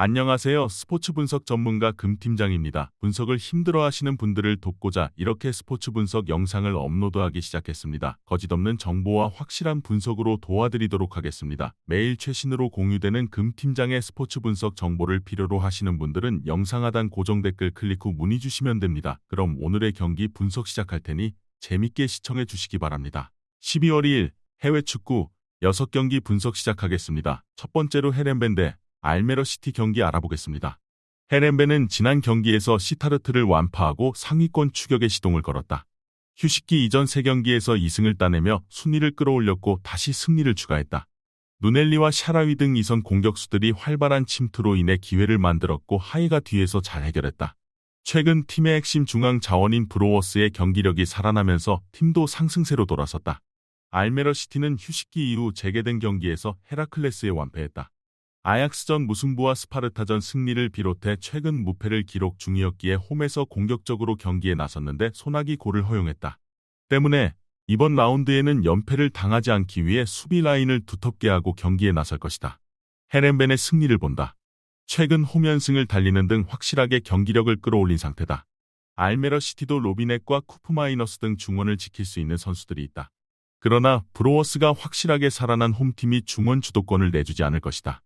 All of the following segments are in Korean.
안녕하세요. 스포츠 분석 전문가 금팀장입니다. 분석을 힘들어하시는 분들을 돕고자 이렇게 스포츠 분석 영상을 업로드하기 시작했습니다. 거짓없는 정보와 확실한 분석으로 도와드리도록 하겠습니다. 매일 최신으로 공유되는 금팀장의 스포츠 분석 정보를 필요로 하시는 분들은 영상 하단 고정 댓글 클릭 후 문의 주시면 됩니다. 그럼 오늘의 경기 분석 시작할 테니 재밌게 시청해 주시기 바랍니다. 12월 2일 해외 축구 6경기 분석 시작하겠습니다. 첫 번째로 헤렌벤 대 알메러 시티 경기 알아보겠습니다. 헤렌벤은 지난 경기에서 시타르트를 완파하고 상위권 추격에 시동을 걸었다. 휴식기 이전 3경기에서 2승을 따내며 순위를 끌어올렸고 다시 승리를 추가했다. 누넬리와 샤라위 등 2선 공격수들이 활발한 침투로 인해 기회를 만들었고 하이가 뒤에서 잘 해결했다. 최근 팀의 핵심 중앙 자원인 브로워스의 경기력이 살아나면서 팀도 상승세로 돌아섰다. 알메러 시티는 휴식기 이후 재개된 경기에서 헤라클레스에 완패했다. 아약스전 무승부와 스파르타전 승리를 비롯해 최근 무패를 기록 중이었기에 홈에서 공격적으로 경기에 나섰는데 소나기 골을 허용했다. 때문에 이번 라운드에는 연패를 당하지 않기 위해 수비 라인을 두텁게 하고 경기에 나설 것이다. 헤렌벤의 승리를 본다. 최근 홈 연승을 달리는 등 확실하게 경기력을 끌어올린 상태다. 알메러 시티도 로비넷과 쿠프마이너스 등 중원을 지킬 수 있는 선수들이 있다. 그러나 브로워스가 확실하게 살아난 홈팀이 중원 주도권을 내주지 않을 것이다.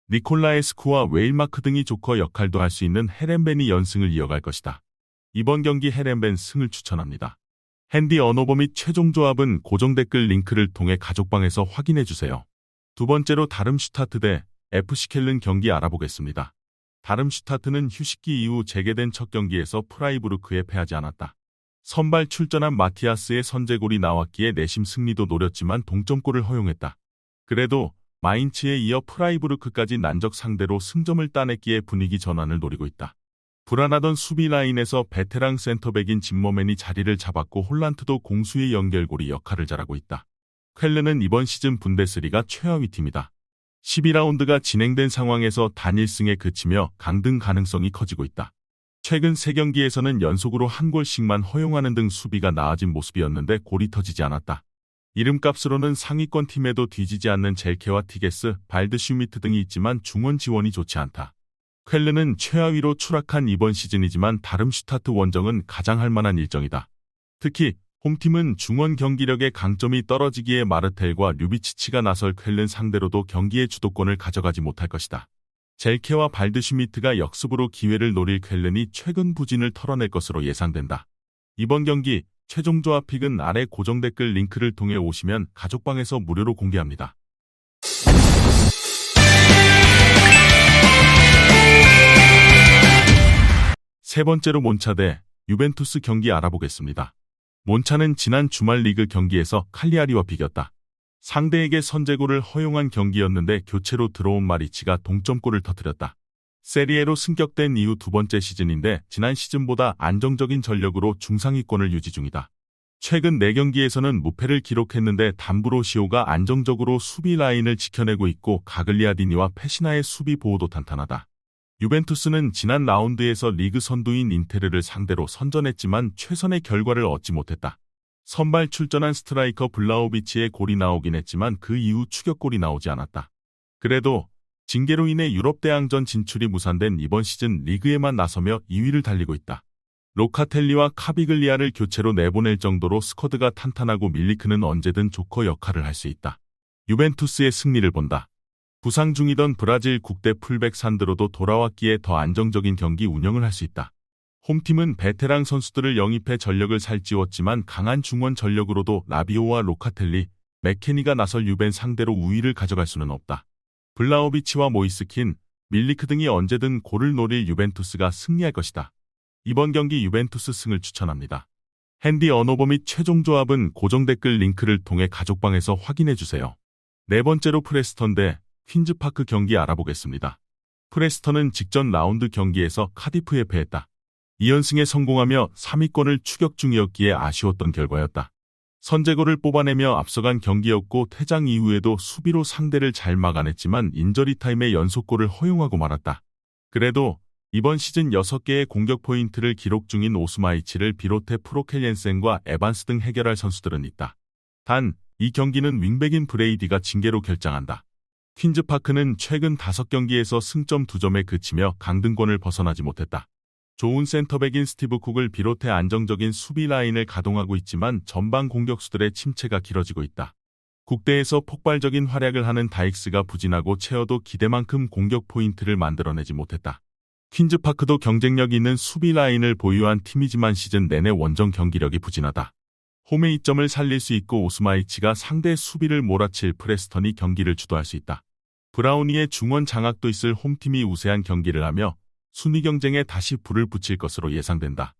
니콜라에스쿠와 웨일마크 등이 조커 역할도 할 수 있는 헤렌벤이 연승을 이어갈 것이다. 이번 경기 헤렌벤 승을 추천합니다. 핸디 언어버 및 최종 조합은 고정 댓글 링크를 통해 가족방에서 확인해주세요. 두 번째로 다름슈타트 대 FC 켈른 경기 알아보겠습니다. 다름슈타트는 휴식기 이후 재개된 첫 경기에서 프라이부르크에 패하지 않았다. 선발 출전한 마티아스의 선제골이 나왔기에 내심 승리도 노렸지만 동점골을 허용했다. 그래도 마인츠에 이어 프라이부르크까지 난적 상대로 승점을 따냈기에 분위기 전환을 노리고 있다. 불안하던 수비 라인에서 베테랑 센터백인 짐머맨이 자리를 잡았고 홀란트도 공수의 연결고리 역할을 잘하고 있다. 쾰른은 이번 시즌 분데스리가 최하위 팀이다. 12라운드가 진행된 상황에서 단일승에 그치며 강등 가능성이 커지고 있다. 최근 3경기에서는 연속으로 한 골씩만 허용하는 등 수비가 나아진 모습이었는데 골이 터지지 않았다. 이름값으로는 상위권 팀에도 뒤지지 않는 젤케와 티게스, 발드슈미트 등이 있지만 중원 지원이 좋지 않다. 쾰른은 최하위로 추락한 이번 시즌이지만 다름슈타트 원정은 가장 할만한 일정이다. 특히 홈팀은 중원 경기력의 강점이 떨어지기에 마르텔과 류비치치가 나설 쾰른 상대로도 경기의 주도권을 가져가지 못할 것이다. 젤케와 발드슈미트가 역습으로 기회를 노릴 쾰른이 최근 부진을 털어낼 것으로 예상된다. 이번 경기 최종 조합 픽은 아래 고정 댓글 링크를 통해 오시면 가족방에서 무료로 공개합니다. 세 번째로 몬차 대 유벤투스 경기 알아보겠습니다. 몬차는 지난 주말 리그 경기에서 칼리아리와 비겼다. 상대에게 선제골을 허용한 경기였는데 교체로 들어온 마리치가 동점골을 터뜨렸다. 세리에로 승격된 이후 두 번째 시즌인데 지난 시즌보다 안정적인 전력으로 중상위권을 유지 중이다. 최근 4경기에서는 무패를 기록했는데 담브로시오가 안정적으로 수비 라인을 지켜내고 있고 가글리아디니와 페시나의 수비 보호도 탄탄하다. 유벤투스는 지난 라운드에서 리그 선두인 인테르를 상대로 선전했지만 최선의 결과를 얻지 못했다. 선발 출전한 스트라이커 블라호비치의 골이 나오긴 했지만 그 이후 추격골이 나오지 않았다. 그래도 징계로 인해 유럽 대항전 진출이 무산된 이번 시즌 리그에만 나서며 2위를 달리고 있다. 로카텔리와 카비글리아를 교체로 내보낼 정도로 스쿼드가 탄탄하고 밀리크는 언제든 조커 역할을 할 수 있다. 유벤투스의 승리를 본다. 부상 중이던 브라질 국대 풀백 산드로도 돌아왔기에 더 안정적인 경기 운영을 할 수 있다. 홈팀은 베테랑 선수들을 영입해 전력을 살찌웠지만 강한 중원 전력으로도 라비오와 로카텔리, 맥케니가 나설 유벤 상대로 우위를 가져갈 수는 없다. 블라호비치와 모이스킨, 밀리크 등이 언제든 골을 노릴 유벤투스가 승리할 것이다. 이번 경기 유벤투스 승을 추천합니다. 핸디 언어버 및 최종 조합은 고정 댓글 링크를 통해 가족방에서 확인해주세요. 네 번째로 프레스턴 대 퀸즈파크 경기 알아보겠습니다. 프레스턴은 직전 라운드 경기에서 카디프에 패했다. 2연승에 성공하며 3위권을 추격 중이었기에 아쉬웠던 결과였다. 선제골을 뽑아내며 앞서간 경기였고 퇴장 이후에도 수비로 상대를 잘 막아냈지만 인저리 타임에 연속골을 허용하고 말았다. 그래도 이번 시즌 6개의 공격 포인트를 기록 중인 오스마이치를 비롯해 프로켈옌센과 에반스 등 해결할 선수들은 있다. 단, 이 경기는 윙백인 브레이디가 징계로 결장한다. 퀸즈파크는 최근 5경기에서 승점 2점에 그치며 강등권을 벗어나지 못했다. 좋은 센터백인 스티브 쿡을 비롯해 안정적인 수비 라인을 가동하고 있지만 전방 공격수들의 침체가 길어지고 있다. 국대에서 폭발적인 활약을 하는 다익스가 부진하고 채어도 기대만큼 공격 포인트를 만들어내지 못했다. 퀸즈파크도 경쟁력 있는 수비 라인을 보유한 팀이지만 시즌 내내 원정 경기력이 부진하다. 홈의 이점을 살릴 수 있고 오스마이치가 상대 수비를 몰아칠 프레스턴이 경기를 주도할 수 있다. 브라우니의 중원 장악도 있을 홈팀이 우세한 경기를 하며 순위 경쟁에 다시 불을 붙일 것으로 예상된다.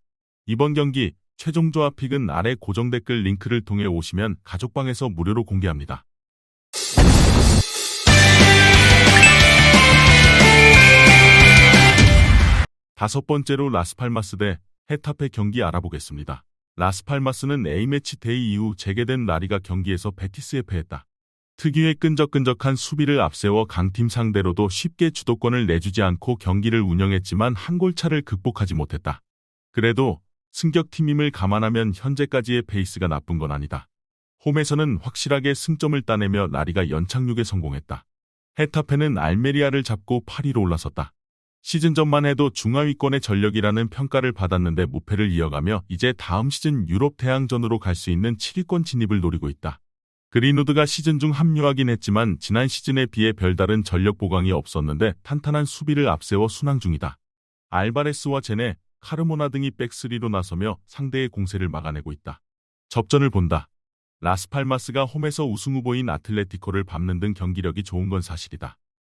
이번 경기 최종 조합 픽은 아래 고정 댓글 링크를 통해 오시면 가족방에서 무료로 공개합니다. 다섯 번째로 라스팔마스 대 헤타페 경기 알아보겠습니다. 라스팔마스는 A매치 데이 이후 재개된 라리가 경기에서 베티스에 패했다. 특유의 끈적끈적한 수비를 앞세워 강팀 상대로도 쉽게 주도권을 내주지 않고 경기를 운영했지만 한 골차를 극복하지 못했다. 그래도 승격팀임을 감안하면 현재까지의 페이스가 나쁜 건 아니다. 홈에서는 확실하게 승점을 따내며 라리가 연착륙에 성공했다. 헤타페는 알메리아를 잡고 8위로 올라섰다. 시즌 전만 해도 중하위권의 전력이라는 평가를 받았는데 무패를 이어가며 이제 다음 시즌 유럽 대항전으로 갈 수 있는 7위권 진입을 노리고 있다. 그린우드가 시즌 중 합류하긴 했지만 지난 시즌에 비해 별다른 전력 보강이 없었는데 탄탄한 수비를 앞세워 순항 중이다. 알바레스와 제네, 카르모나 등이 백스리로 나서며 상대의 공세를 막아내고 있다. 접전을 본다. 라스팔마스가 홈에서 우승 후보인 아틀레티코를 밟는 등 경기력이 좋은 건 사실이다.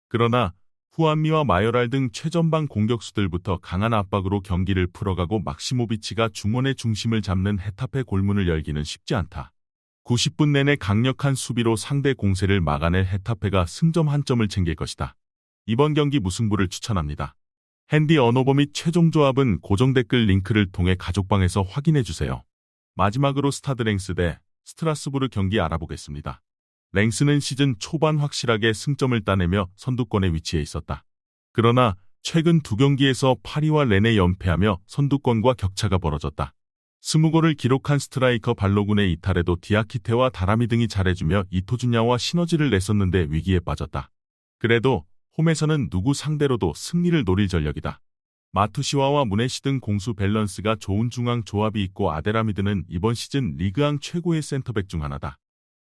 그러나 후안미와 마요랄 등 최전방 공격수들부터 강한 압박으로 경기를 풀어가고 막시모비치가 중원의 중심을 잡는 헤타페 골문을 열기는 쉽지 않다. 90분 내내 강력한 수비로 상대 공세를 막아낼 헤타페가 승점 1점을 챙길 것이다. 이번 경기 무승부를 추천합니다. 핸디 언어버 및 최종 조합은 고정 댓글 링크를 통해 가족방에서 확인해주세요. 마지막으로 스타드 랭스 대 스트라스부르 경기 알아보겠습니다. 랭스는 시즌 초반 확실하게 승점을 따내며 선두권에 위치해 있었다. 그러나 최근 2경기에서 파리와 렌에 연패하며 선두권과 격차가 벌어졌다. 20골을 기록한 스트라이커 발로군의 이탈에도 디아키테와 다라미 등이 잘해주며 이토준야와 시너지를 냈었는데 위기에 빠졌다. 그래도 홈에서는 누구 상대로도 승리를 노릴 전력이다. 마투시와와 무네시 등 공수 밸런스가 좋은 중앙 조합이 있고 아데라미드는 이번 시즌 리그앙 최고의 센터백 중 하나다.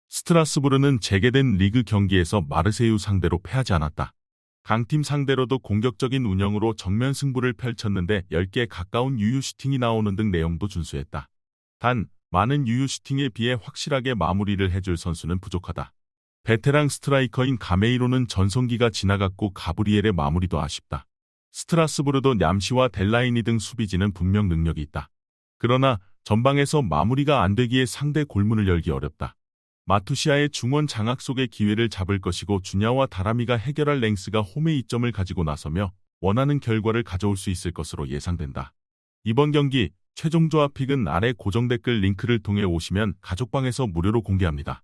스트라스부르는 재개된 리그 경기에서 마르세유 상대로 패하지 않았다. 강팀 상대로도 공격적인 운영으로 정면 승부를 펼쳤는데 10개 가까운 유효 슈팅이 나오는 등 내용도 준수했다. 단, 많은 유효 슈팅에 비해 확실하게 마무리를 해줄 선수는 부족하다. 베테랑 스트라이커인 가메이로는 전성기가 지나갔고 가브리엘의 마무리도 아쉽다. 스트라스부르도 냠시와 델라이니 등 수비진은 분명 능력이 있다. 그러나 전방에서 마무리가 안 되기에 상대 골문을 열기 어렵다. 마투시아의 중원 장악 속의 기회를 잡을 것이고 주냐와 다라미가 해결할 랭스가 홈의 이점을 가지고 나서며 원하는 결과를 가져올 수 있을 것으로 예상된다. 이번 경기 최종 조합 픽은 아래 고정 댓글 링크를 통해 오시면 가족방에서 무료로 공개합니다.